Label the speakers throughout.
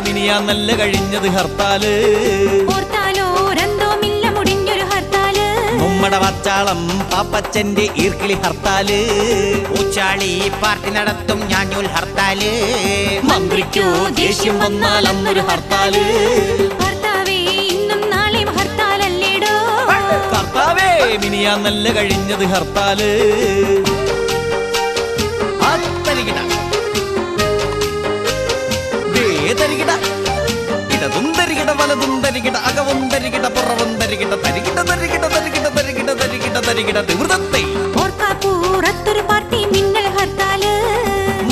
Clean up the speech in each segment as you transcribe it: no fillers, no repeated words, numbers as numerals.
Speaker 1: മിനിയാന്നല്ല കഴിഞ്ഞത് ഹർത്താല്. നമ്മുടെ വച്ചാളം പാപ്പച്ചന്റെ ഈർക്കിളി ഹർത്താല്.
Speaker 2: ഊച്ചാളി പാർട്ടി നടത്തും ഞാഞ്ഞൂൽ ഹർത്താല്.
Speaker 1: മന്ത്രിക്കോ ദേഷ്യം വന്നാൽ അന്നൊരു ഹർത്താല്. കർത്താവേ മിനിയാന്നല്ല കഴിഞ്ഞത് ഹർത്താല്. ഇടതും തരികിട വലതും തരികിട അകവും തരികിട പുറവും തരികിട തരികിട തരികിട തരികിട തരികിട തരികിട തരികിട തീവ്രത്തെ.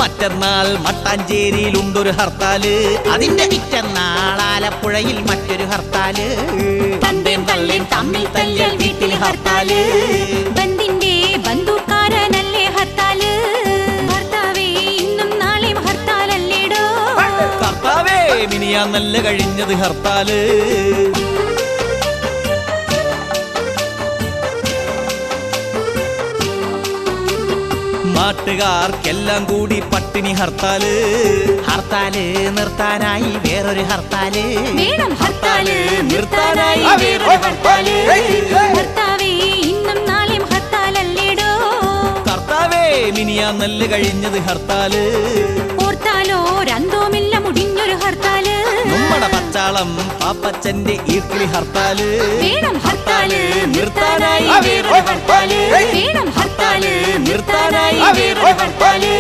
Speaker 1: മറ്റന്നാൾ മട്ടാഞ്ചേരിയിലുണ്ടൊരു ഹർത്താല്.
Speaker 2: അതിന്റെ പിറ്റന്നാൾ ആലപ്പുഴയിൽ മറ്റൊരു ഹർത്താല്.
Speaker 1: തന്തേം തള്ളേം തമ്മിൽ തല്ലിയാൽ വീട്ടിൽ ഹർത്താല്.
Speaker 3: ബന്ധിന്റെ ബന്ധുക്കാരനല്ലേ ഹർത്താല്. ഭർത്താവേ ഇന്നും നാളെയും ഹർത്താലല്ലേടോ.
Speaker 1: കർത്താവേ മിനിയാന്നല്ല കഴിഞ്ഞത് ഹർത്താല്. നാട്ടുകാർക്കെല്ലാം കൂടി പട്ടിണി ഹർത്താല്.
Speaker 2: ഹർത്താല് നിർത്താനായി വേറൊരു ഹർത്താല്.
Speaker 3: വേണം ഹർത്താല്
Speaker 1: നിർത്താനായി വേറൊരു ഹർത്താല്.
Speaker 3: ഭർത്താവേ ഇന്നും നാളെയും ഹർത്താലല്ലേടോ.
Speaker 1: കർത്താവേ മിനിയാന്നല്ല കഴിഞ്ഞത് ഹർത്താല്.
Speaker 3: ഓർത്താലോ രന്തോമില്ല മുടിഞ്ഞൊരു ഹർത്താല്.
Speaker 1: നമ്മുടെ പച്ചാളം പാപ്പച്ചന്റെ ഈർക്കിളി ഹർത്താല്.
Speaker 3: വേണം ഹർത്താല്
Speaker 1: നിർത്താനായി വേറൊരു ഹർത്താല്.
Speaker 3: വേണം ഹർത്താല്
Speaker 1: നിർത്താനായി വേറൊരു ഹർത്താല്.